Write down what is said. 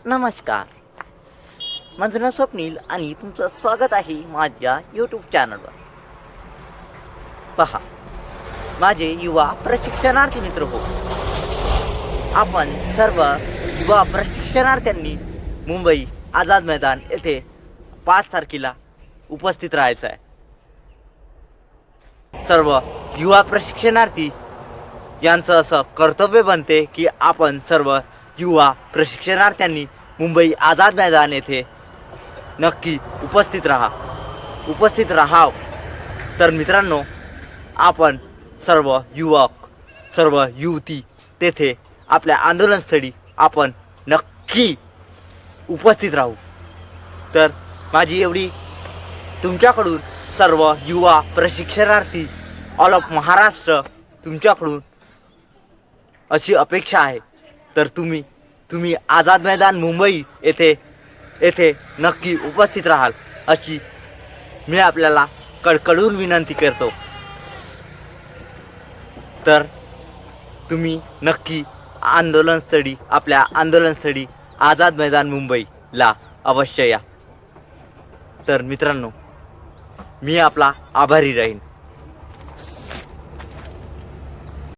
नमस्कार, माझं नाव स्वप्नील आणि तुमचं स्वागत आहे माझ्या यूट्यूब चॅनलवर. पहा, माझे युवा प्रशिक्षणार्थी मित्र हो, आपण सर्व युवा प्रशिक्षणार्थ्यांनी मुंबई आझाद मैदान येथे 5 तारखेला उपस्थित राहायचं आहे. सर्व युवा प्रशिक्षणार्थी यांचं असं कर्तव्य बनते की आपण सर्व युवा प्रशिक्षणार्थ्यांनी मुंबई आझाद मैदान येथे नक्की उपस्थित राहाव. तर मित्रांनो, आपण सर्व युवक, सर्व युवती तेथे आपल्या आंदोलनस्थळी आपण नक्की उपस्थित राहू. तर माझी एवढी तुमच्याकडून सर्व युवा प्रशिक्षणार्थी ऑल ऑफ महाराष्ट्र तुमच्याकडून अशी अपेक्षा आहे. तर तुम्ही आझाद मैदान मुंबई येथे नक्की उपस्थित राहाल अशी मी आपल्याला कडकडून विनंती करतो. तर तुम्ही नक्की आपल्या आंदोलनस्थळी आझाद मैदान मुंबईला अवश्य या. तर मित्रांनो, मी आपला आभारी राहीन.